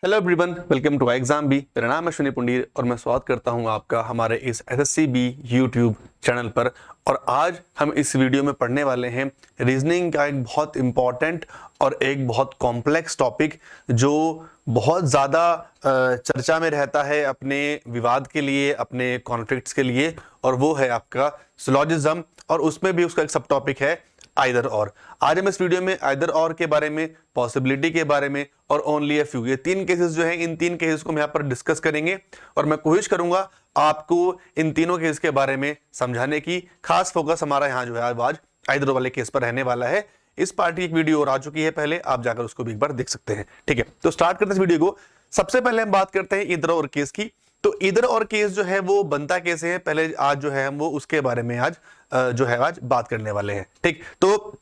Hello everyone, welcome to exam B. मेरा नाम है अश्विनी पुंडीर और मैं स्वागत करता हूं आपका हमारे इस एसएससी बी यूट्यूब चैनल पर। और आज हम इस वीडियो में पढ़ने वाले हैं रीजनिंग का एक बहुत इम्पॉर्टेंट और एक बहुत कॉम्प्लेक्स टॉपिक जो बहुत ज़्यादा चर्चा में रहता है अपने विवाद के लिए, अपने कॉन्फ्लिक्ट्स के लिए, और वो है आपका सिलोजिज्म। और उसमें भी उसका एक सब टॉपिक है आइदर और। आज हम इस वीडियो में आइदर और के बारे में, पॉसिबिलिटी के बारे में और ओनली अ फ्यू, ये तीन केसेस जो हैं, इन तीन केसेस को हम यहाँ पर डिस्कस करेंगे और मैं कोशिश करूंगा आपको इन तीनों केस के बारे में समझाने की। खास फोकस हमारा यहाँ जो है आज आइदर वाले केस पर रहने वाला है। इस पार्ट की एक वीडियो और आ चुकी है पहले, आप जाकर उसको भी एक बार देख सकते हैं। ठीक है, तो स्टार्ट करते हैं इस वीडियो को। सबसे पहले हम बात करते हैं इधर और केस की। तो इधर और केस जो है वो बनता कैसे है, पहले आज जो है हम वो उसके बारे में आज जो है आज बात करने वाले हैं। ठीक, तो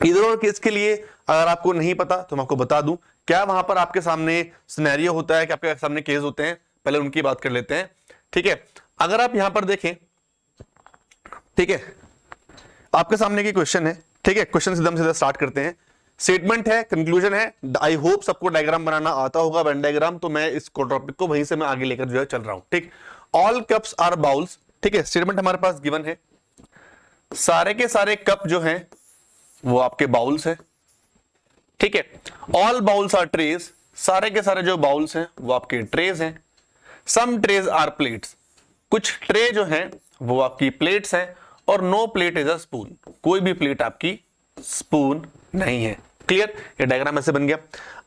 इधर और केस के लिए अगर आपको नहीं पता तो मैं आपको बता दूं, क्या वहां पर आपके सामने सिनेरियो होता है कि आपके सामने केस होते हैं, पहले उनकी बात कर लेते हैं। ठीक है, अगर आप यहां पर देखें, ठीक है, आपके सामने की क्वेश्चन है। ठीक है, क्वेश्चन एकदम सीधा स्टार्ट करते हैं। स्टेटमेंट है, कंक्लूजन है। आई होप सबको डायग्राम बनाना आता होगा, वेन डायग्राम, तो मैं इस टॉपिक को वहीं से मैं आगे लेकर जो है चल रहा हूं। ठीक, ऑल कप्स आर बाउल्स। ठीक है, स्टेटमेंट हमारे पास गिवन है, सारे के सारे कप जो हैं वो आपके बाउल्स हैं। ठीक है, ऑल बाउल्स आर ट्रेज, सारे के सारे जो बाउल्स हैं वो आपके ट्रेज हैं। सम ट्रेज आर प्लेट्स, कुछ ट्रे जो हैं वो आपकी प्लेट्स हैं। और no plate is a spoon, कोई भी प्लेट आपकी स्पून नहीं है। क्लियर, ये डायग्राम ऐसे बन गया।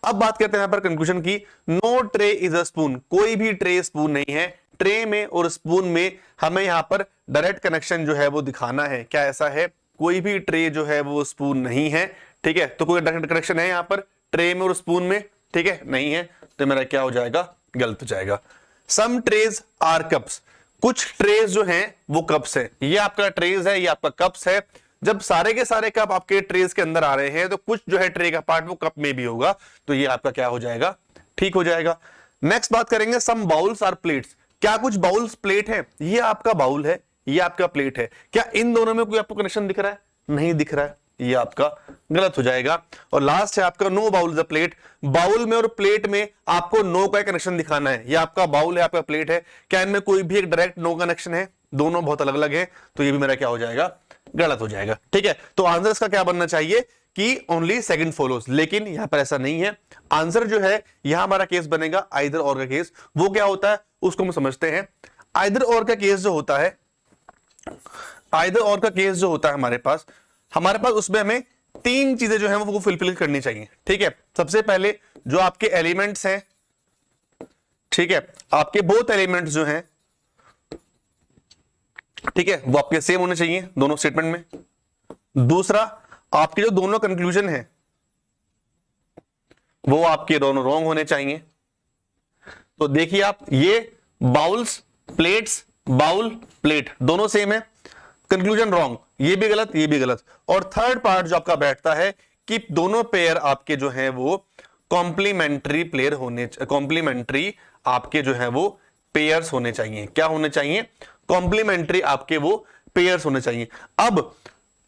अब बात करते हैं यहां पर कंक्लूजन की। No tray is a spoon, कोई भी ट्रे स्पून नहीं है। ट्रे में और स्पून में हमें यहां पर डायरेक्ट कनेक्शन जो है वो दिखाना है। क्या ऐसा है, कोई भी ट्रे जो है वो स्पून नहीं है। ठीक है, तो कोई डायरेक्ट कनेक्शन है यहां पर ट्रे में और स्पून में? ठीक है, नहीं है, तो मेरा क्या हो जाएगा, गलत हो जाएगा। सम ट्रेज आर कप्स, कुछ ट्रेज जो हैं वो कप्स है। ये आपका ट्रेज है, ये आपका कप्स है। जब सारे के सारे कप आपके ट्रेज के अंदर आ रहे हैं तो कुछ जो है ट्रे का पार्ट वो कप में भी होगा, तो ये आपका क्या हो जाएगा, ठीक हो जाएगा। नेक्स्ट बात करेंगे, सम बाउल्स आर प्लेट्स, क्या कुछ बाउल्स प्लेट है? ये आपका बाउल है, ये आपका प्लेट है। क्या इन दोनों में कोई आपको कनेक्शन दिख रहा है? नहीं दिख रहा है, ये आपका गलत हो जाएगा। और लास्ट है आपका no bowl is a plate, bowl में और प्लेट में आपको नो का कनेक्शन दिखाना है। ये आपका बाउल है, आपका प्लेट है, क्या इनमें कोई भी एक डायरेक्ट नो कनेक्शन है? दोनों बहुत अलग अलग है, तो ये भी मेरा क्या हो जाएगा, गलत हो जाएगा। ठीक है, तो आंसर इसका क्या बनना चाहिए कि ओनली सेकंड फॉलोज, लेकिन यहां पर ऐसा नहीं है। आंसर जो है यहां हमारा केस बनेगा आइदर और का केस। वो क्या होता है उसको हम समझते हैं। आइदर और का केस जो होता है, आइदर और का केस जो होता है हमारे पास उसमें हमें तीन चीजें जो है वो फुलफिल करनी चाहिए। ठीक है, सबसे पहले जो आपके एलिमेंट्स हैं, ठीक है, आपके बोथ एलिमेंट्स जो हैं, ठीक है, वो आपके सेम होने चाहिए दोनों स्टेटमेंट में। दूसरा, आपके जो दोनों कंक्लूजन है वो आपके दोनों रॉन्ग होने चाहिए। तो देखिए आप, ये बाउल्स प्लेट्स, बाउल प्लेट दोनों सेम है, कंक्लूजन रॉन्ग, ये भी गलत, ये भी गलत। और थर्ड पार्ट जो आपका बैठता है कि दोनों पेयर आपके जो है वो कॉम्प्लीमेंट्री प्लेयर होने, कॉम्प्लीमेंट्री आपके जो है वो पेयर्स होने चाहिए। क्या होने चाहिए, कॉम्प्लीमेंट्री आपके वो पेयर्स होने चाहिए। अब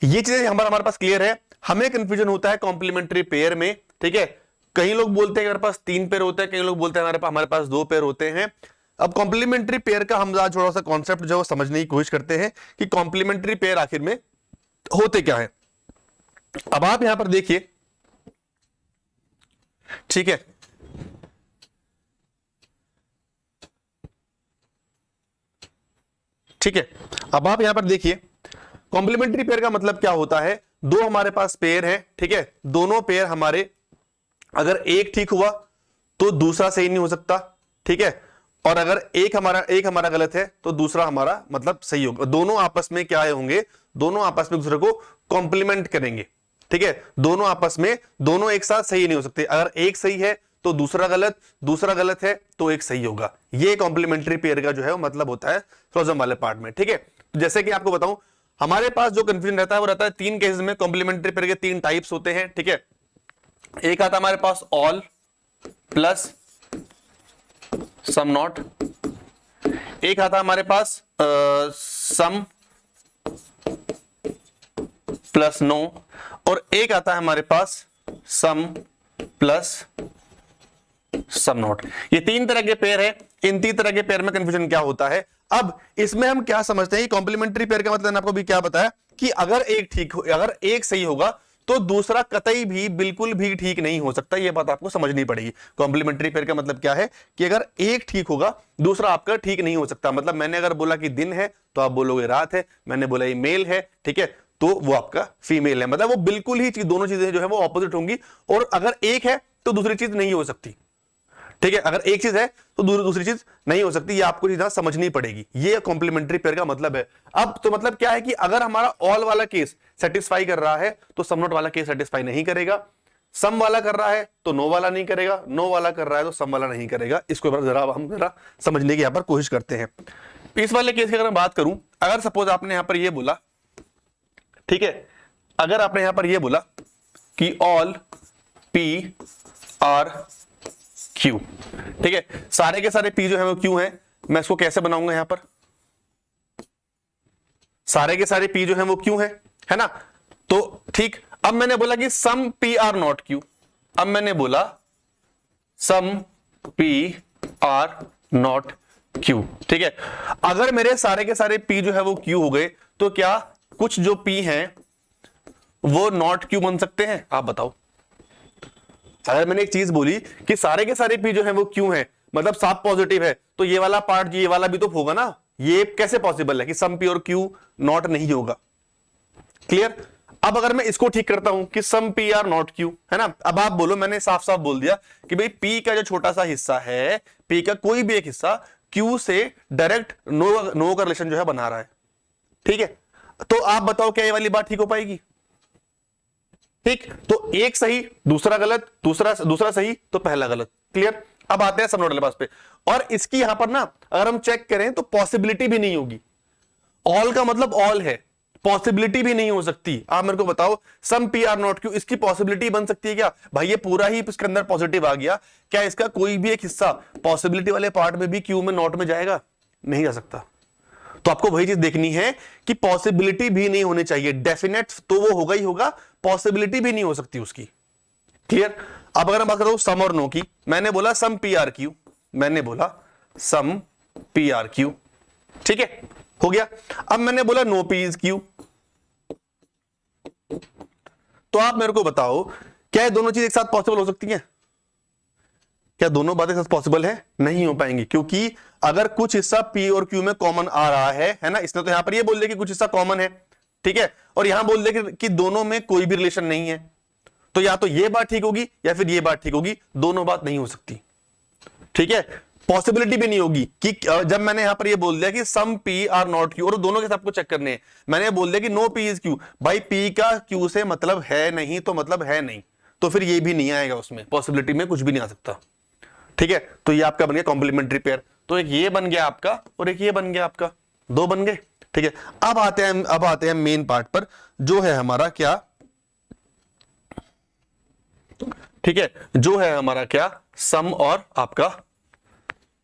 ये चीजें हमारे पास क्लियर है। हमें कंफ्यूजन होता है कॉम्प्लीमेंट्री पेयर में। ठीक है, कई लोग बोलते हैं हमारे पास 3 पेयर होते हैं, कई लोग बोलते हैं हमारे पास 2 पेयर होते हैं। अब कॉम्प्लीमेंट्री पेयर का हम थोड़ा सा कॉन्सेप्ट जो है समझने की कोशिश करते हैं कि कॉम्प्लीमेंट्री पेयर आखिर में होते क्या है। अब आप यहां पर देखिए, ठीक है, ठीक है, अब आप यहां पर देखिए, कॉम्प्लीमेंट्री पेयर का मतलब क्या होता है, दो हमारे पास पेयर है। ठीक है, दोनों पेयर हमारे, अगर एक ठीक हुआ तो दूसरा सही नहीं हो सकता। ठीक है, और अगर एक हमारा गलत है तो दूसरा हमारा मतलब सही होगा। दोनों आपस में क्या होंगे, दोनों आपस में दूसरे को कॉम्प्लीमेंट करेंगे। ठीक है, दोनों आपस में, दोनों एक साथ सही नहीं हो सकते। अगर एक सही है तो दूसरा गलत, दूसरा गलत है तो एक सही होगा। ये कॉम्प्लीमेंट्री पेयर का जो है वो मतलब होता है सिलोजिज्म वाले पार्ट में। ठीक है, जैसे कि आपको बताऊं, हमारे पास जो कंफ्यूजन रहता है वो रहता है 3 केसेस में। कॉम्प्लीमेंट्री पेयर के 3 टाइप्स होते हैं। ठीक है, एक आता हमारे पास ऑल प्लस सम नॉट, एक आता हमारे पास सम प्लस नो, और एक आता है हमारे पास सम प्लस सम नॉट। ये 3 तरह के पेयर है। इन 3 तरह के पेयर में कंफ्यूजन क्या होता है? अब इसमें हम क्या समझते हैं, कॉम्प्लीमेंट्री पेयर का मतलब मैंने आपको भी क्या बताया कि अगर एक सही होगा तो दूसरा कतई भी बिल्कुल भी ठीक नहीं हो सकता। यह बात आपको समझनी पड़ेगी। कॉम्प्लीमेंट्री पेयर का मतलब क्या है कि अगर एक ठीक होगा दूसरा आपका ठीक नहीं हो सकता। मतलब मैंने अगर बोला कि दिन है तो आप बोलोगे रात है, मैंने बोला ये मेल है, ठीक है, तो वो आपका फीमेल है। मतलब वो बिल्कुल ही दोनों चीजें जो है वो ऑपोजिट होंगी। और अगर एक है तो दूसरी चीज नहीं हो सकती, ठीक है, अगर एक चीज है तो दूसरी चीज नहीं हो सकती। ये आपको चीज समझनी पड़ेगी। ये कॉम्प्लीमेंट्री पेयर का मतलब है। अब तो मतलब क्या है कि अगर हमारा ऑल वाला केस सेटिस्फाई कर रहा है तो सम नॉट वाला केस सेटिस्फाई नहीं करेगा। सम वाला कर रहा है तो नो वाला नहीं करेगा, नो वाला कर रहा है तो सम वाला नहीं करेगा। इसको जरा हम समझने की यहां पर कोशिश करते हैं। इस वाले केस की अगर मैं बात करूं, अगर सपोज आपने यहां पर ये बोला, ठीक है, अगर आपने यहां पर ये बोला कि ऑल पी आर क्यू, ठीक है, सारे के सारे पी जो है वो क्यू है। मैं इसको कैसे बनाऊंगा? यहां पर सारे के सारे पी जो है वो क्यू है ना? तो ठीक, अब मैंने बोला कि सम पी आर नॉट क्यू। अब मैंने बोला सम पी आर नॉट क्यू, ठीक है। अगर मेरे सारे के सारे पी जो है वो क्यू हो गए तो क्या कुछ जो पी हैं वो नॉट क्यू बन सकते हैं? आप बताओ। अगर मैंने एक चीज बोली कि सारे के सारे पी जो है वो क्यू है, मतलब साफ पॉजिटिव है, तो ये वाला पार्ट ये वाला भी तो होगा ना। ये कैसे पॉसिबल है कि सम पी और क्यू नॉट नहीं होगा? क्लियर? अब अगर मैं इसको ठीक करता हूं कि सम पी आर नॉट क्यू, है ना, अब आप बोलो, मैंने साफ साफ बोल दिया कि भाई पी का जो छोटा सा हिस्सा है, पी का कोई भी एक हिस्सा क्यू से डायरेक्ट नो का रिलेशन जो है बना रहा है, ठीक है। तो आप बताओ क्या ये वाली बात ठीक हो पाएगी? ठीक, तो एक सही दूसरा गलत, दूसरा सही तो पहला गलत। क्लियर? अब आते हैं सम नॉट वाले पास पे। और इसकी यहां पर ना अगर हम चेक करें तो पॉसिबिलिटी भी नहीं होगी। ऑल का मतलब ऑल है, पॉसिबिलिटी भी नहीं हो सकती। आप मेरे को बताओ, सम पी आर नॉट क्यू, इसकी पॉसिबिलिटी बन सकती है क्या? भाई ये पूरा ही इसके अंदर पॉजिटिव आ गया, क्या इसका कोई भी एक हिस्सा पॉसिबिलिटी वाले पार्ट में भी क्यू में नॉट में जाएगा? नहीं जा सकता। तो आपको वही चीज देखनी है कि पॉसिबिलिटी भी नहीं होनी चाहिए। डेफिनेट तो वो होगा ही होगा, पॉसिबिलिटी भी नहीं हो सकती उसकी। क्लियर? अब अगर मैं बात करूं सम और नो की, मैंने बोला सम पी आर क्यू, मैंने बोला सम पी आर क्यू, ठीक है, हो गया। अब मैंने बोला नो पी इज क्यू। तो आप मेरे को बताओ, क्या ये दोनों चीज एक साथ पॉसिबल हो सकती हैं? क्या दोनों बातें साथ पॉसिबल है? नहीं हो पाएंगी, क्योंकि अगर कुछ हिस्सा पी और क्यू में कॉमन आ रहा है ना, इसने तो यहां पर ये बोल दिया कि कुछ हिस्सा कॉमन है, ठीक है, और यहां बोल दिया कि दोनों में कोई भी रिलेशन नहीं है, तो या तो ये बात ठीक होगी या फिर ये बात ठीक होगी, दोनों बात नहीं हो सकती, ठीक है। पॉसिबिलिटी भी नहीं होगी कि जब मैंने यहां पर ये बोल दिया कि सम पी आर नॉट क्यू, और दोनों के साथ आपको चेक करने हैं, मैंने बोल दिया कि नो पी इज क्यू, भाई पी का क्यू से मतलब है नहीं, तो मतलब है नहीं, तो फिर ये भी नहीं आएगा, उसमें पॉसिबिलिटी में कुछ भी नहीं आ सकता, ठीक है। तो ये आपका बन गया कॉम्प्लीमेंट्री पेयर। तो एक ये बन गया आपका और एक ये बन गया आपका, दो बन गए, ठीक है। अब आते हैं मेन पार्ट पर, जो है हमारा क्या, ठीक है, जो है हमारा क्या, सम और आपका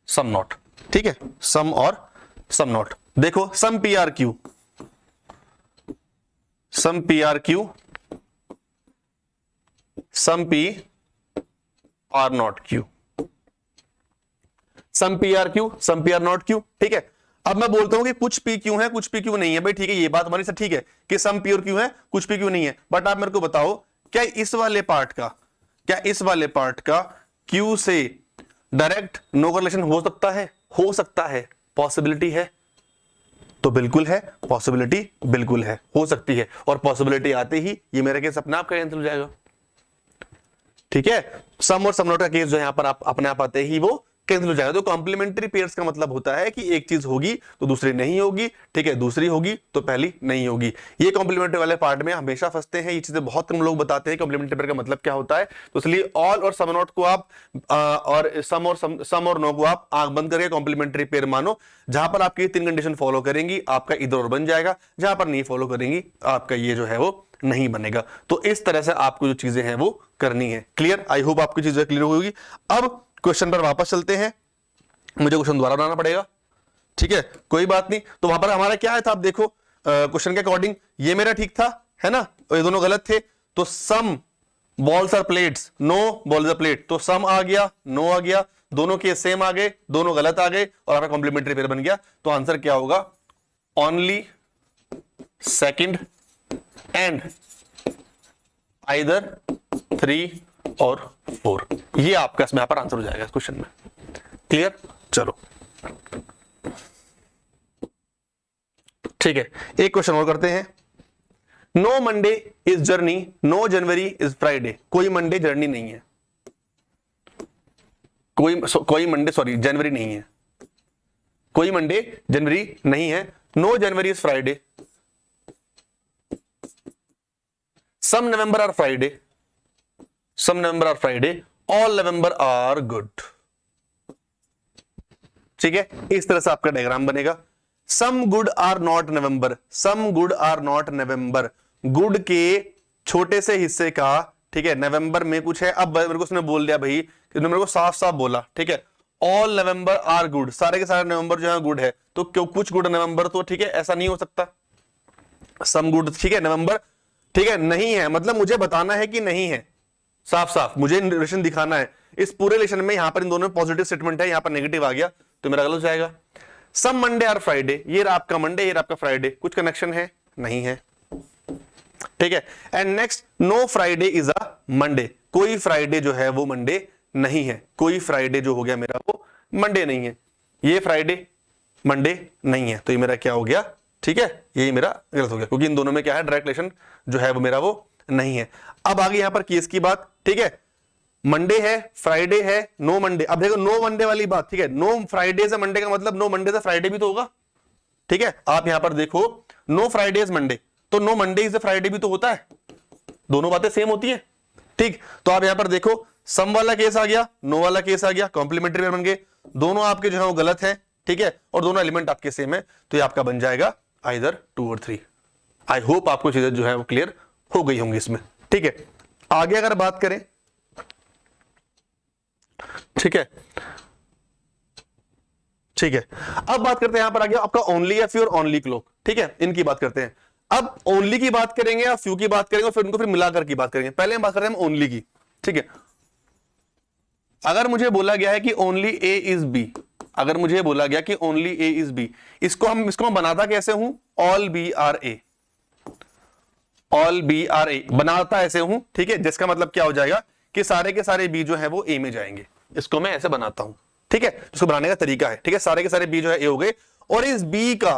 सम नॉट, ठीक है, सम और सम नॉट। देखो some P are Q, some P are Q, some P are not Q, some P are Q, some P are not Q, ठीक है। अब मैं बोलता हूं कि कुछ पी क्यू है कुछ पी क्यू नहीं है, भाई ठीक है, ये बात हमारी से ठीक है कि सम पी और क्यू है कुछ पी क्यू नहीं है, बट आप मेरे को बताओ, क्या इस वाले पार्ट का, क्या इस वाले पार्ट का क्यू से डायरेक्ट नो रिलेशन हो सकता है? हो सकता है, पॉसिबिलिटी है तो बिल्कुल है, पॉसिबिलिटी बिल्कुल है, हो सकती है, और पॉसिबिलिटी आते ही ये मेरा केस अपने आप का कैंसिल हो जाएगा, ठीक है। सम और सम नॉट का केस जो यहां पर आप अपने आप आते ही वो कैंसिल हो जाएगा। तो कॉम्प्लीमेंट्री पेयर्स का मतलब होता है कि एक चीज होगी तो दूसरी नहीं होगी, ठीक है, दूसरी होगी तो पहली नहीं होगी। ये कॉम्प्लीमेंट्री वाले पार्ट में हमेशा फंसते हैं, ये चीजें बहुत कम लोग बताते हैं कॉम्प्लीमेंट्री पेयर का मतलब क्या होता है। तो इसलिए ऑल और सम नॉट को आप और सम और नो को आप आंख बंद करके कॉम्प्लीमेंट्री पेयर मानो। जहां पर आपकी 3 कंडीशन फॉलो करेंगी आपका इधर और बन जाएगा, जहां पर नहीं फॉलो करेंगी आपका ये जो है वो नहीं बनेगा। तो इस तरह से आपको जो चीजें हैं वो करनी है। क्लियर? आई होप आपकी चीजें क्लियर होगी। अब क्वेश्चन पर वापस चलते हैं, मुझे क्वेश्चन दोबारा बनाना पड़ेगा, ठीक है, कोई बात नहीं। तो वहां पर हमारा क्या है था, आप देखो क्वेश्चन के अकॉर्डिंग ये मेरा ठीक था, है ना, और ये दोनों गलत थे, तो some balls are plates, no balls are plate, तो सम आ गया, नो आ गया, दोनों केस सेम आ गए, दोनों गलत आ गए और आपका कॉम्प्लीमेंट्री पेयर बन गया। तो आंसर क्या होगा? ओनली सेकंड एंड आइदर 3 और 4, ये आपका इसमें यहां पर आंसर हो जाएगा इस क्वेश्चन में। क्लियर? चलो ठीक है, एक क्वेश्चन और करते हैं। No Monday is journey, no January is Friday. कोई मंडे जर्नी नहीं है, कोई मंडे सॉरी जनवरी नहीं है, कोई मंडे जनवरी नहीं है। No January is Friday, some November are Friday, some November are Friday, all November are good. ठीक है, इस तरह से आपका डायग्राम बनेगा। Some good are not November, some good are not November, good के छोटे से हिस्से का, ठीक है, नवंबर में कुछ है। अब मेरे को उसने बोल दिया भाई, मेरे को साफ साफ बोला, ठीक है, ऑल नवंबर आर गुड, सारे के सारे नवंबर जो है गुड है, तो क्यों कुछ गुड नवंबर, तो ठीक है, ऐसा नहीं हो सकता। सम गुड, ठीक है, नवंबर, ठीक है, नहीं है, मतलब मुझे बताना है कि नहीं है, साफ साफ मुझे रिलेशन दिखाना है। इस पूरे रिलेशन में यहां पर इन दोनों में पॉजिटिव स्टेटमेंट है, यहां पर नेगेटिव आ गया तो मेरा गलत हो जाएगा। सम मंडे आर फ्राइडे, ये आपका मंडे, ये आपका फ्राइडे, कुछ कनेक्शन है? नहीं है। ठीक है, and next, no Friday is a Monday, कोई फ्राइडे जो है वो मंडे नहीं है, कोई फ्राइडे जो हो गया मेरा वो मंडे नहीं है, ये फ्राइडे मंडे नहीं है, तो ये मेरा क्या हो गया? ठीक है, यही मेरा गलत हो गया, क्योंकि इन दोनों में क्या है, डायरेक्ट रिलेशन जो है वो मेरा वो नहीं है। अब आगे यहां पर केस की बात, ठीक है, मंडे है, फ्राइडे है, नो मंडे। अब देखो नो मंडे वाली बात, ठीक है, नो फ्राइडे से मंडे का मतलब नो मंडे से फ्राइडे भी तो होगा। ठीक है, आप यहां पर देखो, नो फ्राइडे इज मंडे, तो नो मंडे इज फ्राइडे भी तो होता है, दोनों बातें सेम होती है। ठीक, तो आप यहां पर देखो, सम वाला केस आ गया, नो वाला केस आ गया, कॉम्प्लीमेंट्री पेयर बन गए, दोनों आपके जो है वो गलत है, ठीक है, और दोनों एलिमेंट आपके सेम है, तो ये आपका बन जाएगा आइदर 2 और 3। आई होप आपको चीजें जो है वो क्लियर हो गई होंगी इसमें। ठीक है, आगे अगर बात करें, ठीक है, ठीक है, अब बात करते हैं, यहां पर आ गया आपका ओनली या फ्यू और ओनली क्लॉक। ठीक है, इनकी बात करते हैं। अब ओनली की बात करेंगे या फ्यू की बात करेंगे और फिर उनको फिर मिलाकर की बात करेंगे। पहले हम बात करते हैं ओनली की। ठीक है, अगर मुझे बोला गया है कि ओनली ए इज बी, अगर मुझे बोला गया कि ओनली ए इज बी, इसको मैं बनाता कैसे हूं? All B R A, all B R A बनाता ऐसे हूं। ठीक है, जिसका मतलब क्या हो जाएगा कि सारे के सारे बी जो है वो ए में जाएंगे, इसको मैं ऐसे बनाता हूं। ठीक है, इसको बनाने का तरीका है। ठीक है, सारे के सारे बी जो है ए हो गए, और इस बी का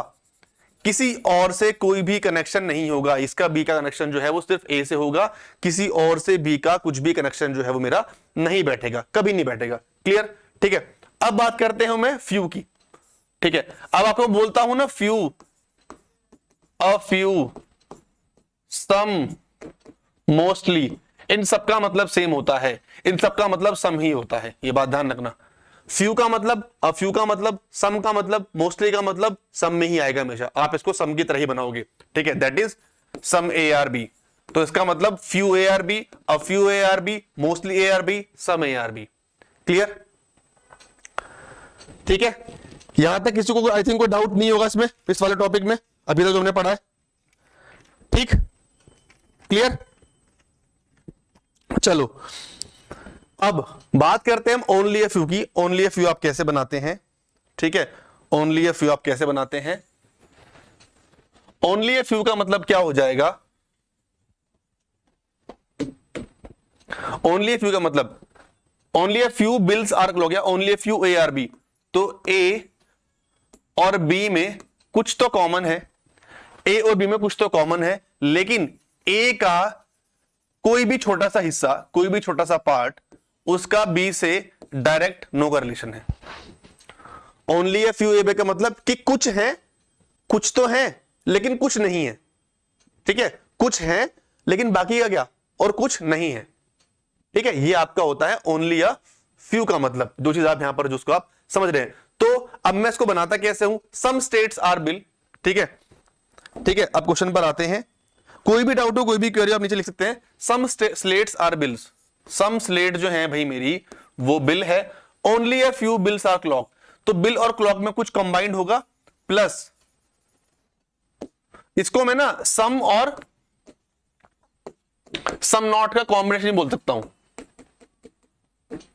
किसी और से कोई भी कनेक्शन नहीं होगा, इसका बी का कनेक्शन जो है वो सिर्फ ए से होगा, किसी और से बी का कुछ भी कनेक्शन जो है वो मेरा नहीं बैठेगा, कभी नहीं बैठेगा। क्लियर? ठीक है, अब बात करते हैं मैं फ्यू की। ठीक है, अब आपको बोलता हूं ना few, a few, some, mostly, इन सबका मतलब सेम होता है, इन सबका मतलब सम ही होता है, ये बात ध्यान रखना। फ्यू का मतलब, अ फ्यू का मतलब, सम का मतलब, मोस्टली का मतलब सम में ही आएगा हमेशा, आप इसको सम की तरह ही बनाओगे। ठीक है, that is some A are B, तो इसका मतलब few A are B, a few A are B, mostly A are B, some A are B. Clear? ठीक है, यहां तक किसी को आई थिंक कोई डाउट नहीं होगा इसमें, इस वाले टॉपिक में अभी तक जो हमने पढ़ा है। ठीक, क्लियर? चलो अब बात करते हैं हम ओनली ए फ्यू की। ओनली ए फ्यू आप कैसे बनाते हैं? ठीक है, ओनली ए फ्यू आप कैसे बनाते हैं? ओनली ए फ्यू का मतलब क्या हो जाएगा? ओनली ए फ्यू का मतलब, only a few bills are हो गया, only a few A are B, तो ए और बी में कुछ तो कॉमन है, ए और बी में कुछ तो कॉमन है, लेकिन ए का कोई भी छोटा सा हिस्सा, कोई भी छोटा सा पार्ट, उसका बी से डायरेक्ट नो का रिलेशन है। Only a few A B का मतलब कि कुछ है, कुछ तो है लेकिन कुछ नहीं है। ठीक है, कुछ है लेकिन बाकी का क्या, और कुछ नहीं है। ठीक है, ये आपका होता है ओनली अ फ्यू का मतलब, जो चीज आप यहां पर जिसको आप समझ रहे हैं। तो अब मैं इसको बनाता कैसे हूं? Some states are bill. ठीक है, ठीक है, अब क्वेश्चन पर आते हैं। कोई भी डाउट हो, कोई भी क्वेरी आप नीचे लिख सकते हैं। Some slates are bills, some slate जो है भाई मेरी वो बिल है। Only a few bills are clock, तो बिल और क्लॉक में कुछ कंबाइंड होगा, प्लस इसको मैं ना सम और सम नॉट का कॉम्बिनेशन बोल सकता हूं,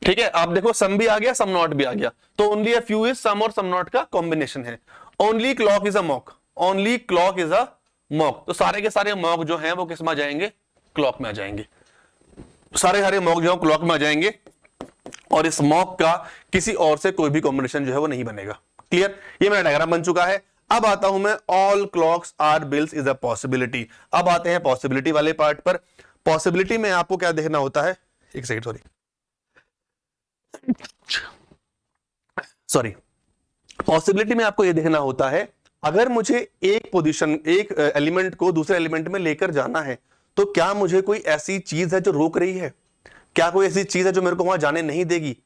ठीक है। आप देखो सम भी आ गया, सम नॉट भी आ गया, तो only a few is some और सम नॉट का कॉम्बिनेशन है। Only clock is a mock, only clock is a mock, तो सारे के सारे मॉक जो हैं वो किस में आ जाएंगे, क्लॉक में आ जाएंगे। सारे सारे मॉक जो है क्लॉक में आ जाएंगे और इस मॉक का किसी और से कोई भी कॉम्बिनेशन जो है वो नहीं बनेगा। क्लियर, ये मेरा डायग्राम बन चुका है। अब आता हूं मैं all clocks are bills is a possibility. अब आते हैं पॉसिबिलिटी वाले पार्ट पर। पॉसिबिलिटी में आपको क्या देखना होता है, एक सेकंड सॉरी, पॉसिबिलिटी में आपको यह देखना होता है अगर मुझे एक पोजीशन, एक एलिमेंट को दूसरे एलिमेंट में लेकर जाना है तो क्या मुझे कोई ऐसी चीज है जो रोक रही है, क्या कोई ऐसी चीज है जो मेरे को वहां जाने नहीं देगी।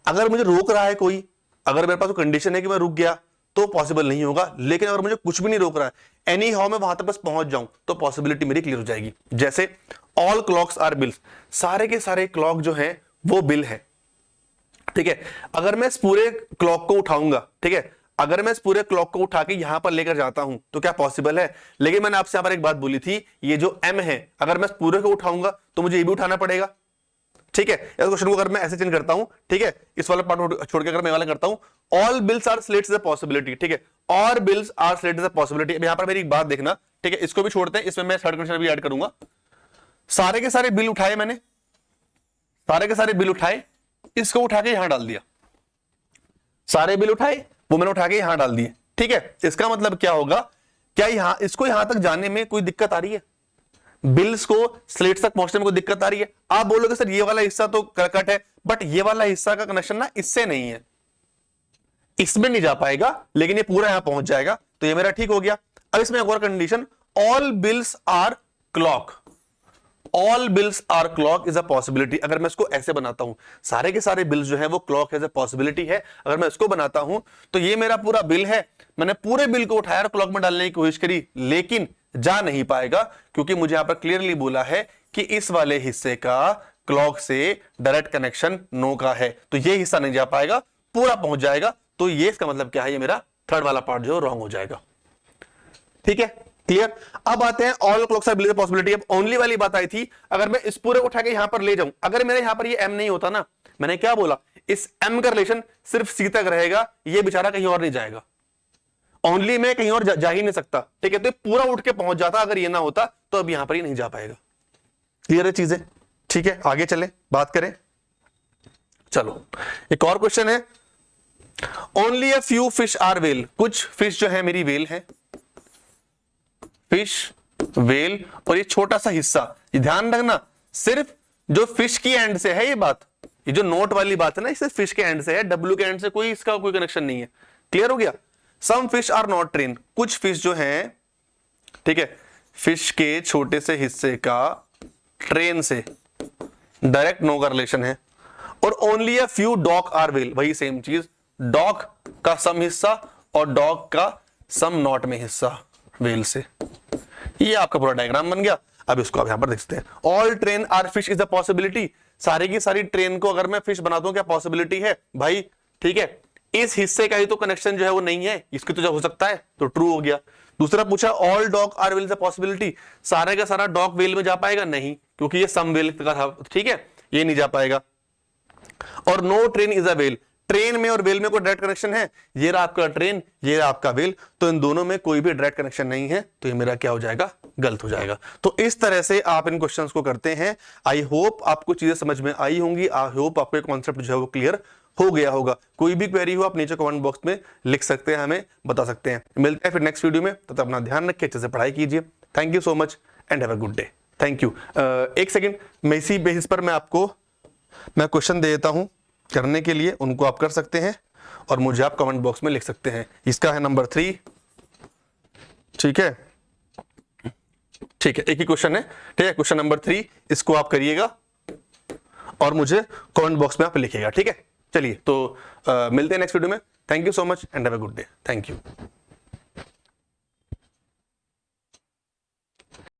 अगर मुझे रोक रहा है कोई, अगर मेरे पास कंडीशन है कि मैं रुक गया तो पॉसिबल नहीं होगा, लेकिन अगर मुझे कुछ भी नहीं रोक रहा है, एनी हाउ मैं वहां तक बस पहुंच जाऊं तो पॉसिबिलिटी मेरी क्लियर हो जाएगी। जैसे ऑल क्लॉक्स आर बिल्स, सारे के सारे क्लॉक जो है वो बिल है, ठीक है। अगर मैं इस पूरे क्लॉक को उठाऊंगा, ठीक है, अगर मैं इस पूरे क्लॉक को उठा के यहां पर लेकर जाता हूं तो क्या पॉसिबल है। लेकिन मैंने आपसे यहां पर एक बात बोली थी, ये जो एम है अगर मैं इस पूरे को उठाऊंगा तो मुझे ये भी उठाना पड़ेगा, ठीक है। इस क्वेश्चन को अगर मैं ऐसे चेंज करता हूं, ठीक है, इस वाला पार्ट छोड़ के अगर मैं वाला करता हूं, all bills are slates is a possibility, ठीक है, और bills are slates is a possibility. अब यहां पर मेरी एक बात देखना, ठीक है, इसको भी छोड़ते हैं, इसमें मैं थर्ड कंडीशन भी ऐड करूंगा। सारे के सारे बिल उठाए मैंने, सारे के सारे बिल उठाए, इसको उठा के यहां डाल दिया, सारे बिल उठाए वो मैंने उठा के यहां डाल दिए, ठीक है। इसका मतलब क्या होगा, क्या यहां इसको यहां तक जाने में कोई दिक्कत आ रही है, बिल्स को स्लेट्स तक पहुंचने में कोई दिक्कत आ रही है। आप बोलोगे सर ये वाला हिस्सा तो कट है, बट ये वाला हिस्सा का कनेक्शन ना इससे नहीं है, इसमें नहीं जा पाएगा, लेकिन ये पूरा यहां पहुंच जाएगा, तो ये मेरा ठीक हो गया। अब इसमें एक और condition, all bills are clock, all bills are clock is a possibility. अगर मैं इसको ऐसे बनाता हूं, सारे के सारे बिल्स जो है वो क्लॉक एज अ पॉसिबिलिटी है, अगर मैं इसको बनाता हूं तो ये मेरा पूरा बिल है, मैंने पूरे बिल को उठाया और क्लॉक में डालने की कोशिश करी, लेकिन जा नहीं पाएगा, क्योंकि मुझे यहां पर क्लियरली बोला है कि इस वाले हिस्से का क्लॉक से डायरेक्ट कनेक्शन नो का है, तो ये हिस्सा नहीं जा पाएगा, पूरा पहुंच जाएगा। तो ये इसका मतलब क्या है, ये मेरा थर्ड वाला पार्ट जो रॉन्ग हो जाएगा, ठीक है, क्लियर। अब आते हैं all clocks are bills possibility. अब ओनली वाली बात आई थी, अगर मैं इस पूरे को उठा के यहां पर ले जाऊं, अगर मेरे यहां पर ये एम नहीं होता ना, मैंने क्या बोला, इस एम का रिलेशन सिर्फ सी तक रहेगा, ये बेचारा कहीं और नहीं जाएगा, ओनली में कहीं और जा ही नहीं सकता, ठीक है। तो पूरा उठ के पहुंच जाता, अगर ये ना होता तो अब यहां पर ही नहीं जा पाएगा। क्लियर है चीजें, ठीक है, आगे चले बात करें। चलो एक और क्वेश्चन है, only a few fish are well, कुछ फिश जो है मेरी वेल है, फिश वेल, और ये छोटा सा हिस्सा, ये ध्यान रखना सिर्फ जो फिश की एंड से है ये बात, ये जो नोट वाली बात है ना, इसे फिश के एंड से है, डब्ल्यू के एंड से कोई इसका कोई कनेक्शन नहीं है। क्लियर हो गया। Some fish are not train, कुछ फिश जो है, ठीक है, फिश के छोटे से हिस्से का ट्रेन से डायरेक्ट नो का रिलेशन है। और only a few dog are well, वही सेम चीज, डॉग का सम हिस्सा और डॉग का सम नॉट में हिस्सा वेल से। ये आपका पूरा डायग्राम बन गया। अब इसको आप यहां पर देखते हैं, all train are fish is a possibility, सारी की सारी ट्रेन को अगर मैं फिश बना दूं क्या पॉसिबिलिटी है भाई, ठीक है। इस हिस्से का ही तो कनेक्शन जो है वो नहीं है, इसकी तो जो हो सकता है, तो ट्रू हो गया। दूसरा पूछा all dog are well is a possibility, सारे का सारा डॉग वेल में जा पाएगा नहीं, क्योंकि ये सम वेल का था, ठीक है, ये नहीं जा पाएगा। और no train is a well, train में और वेल में कोई डायरेक्ट कनेक्शन है, ये रहा आपका ट्रेन, ये रहा आपका वेल, तो इन दोनों में कोई भी डायरेक्ट कनेक्शन नहीं है, तो ये मेरा क्या हो जाएगा, गलत हो जाएगा। तो इस तरह से आप इन क्वेश्चंस को करते हैं। आई होप आपको चीजें समझ में आई होंगी, आई होप आपको कॉन्सेप्ट जो है वो क्लियर हो गया होगा। कोई भी क्वेरी हो आप नीचे कमेंट बॉक्स में लिख सकते हैं, हमें बता सकते हैं। मिलते हैं फिर नेक्स्ट वीडियो में, तब तक अपना ध्यान रखिए, अच्छे से पढ़ाई कीजिए। Thank you so much and have a good day. Thank you. एक सेकेंड, मैं इसी बेसिस पर मैं क्वेश्चन दे देता हूं करने के लिए, उनको आप कर सकते हैं और मुझे आप कमेंट बॉक्स में लिख सकते हैं। इसका है नंबर 3, ठीक है, ठीक है, एक ही क्वेश्चन है, ठीक है, क्वेश्चन नंबर 3, इसको आप करिएगा और मुझे कमेंट बॉक्स में आप लिखिएगा, ठीक है। चलिए तो मिलते हैं नेक्स्ट वीडियो में। Thank you so much and have a good day. Thank you.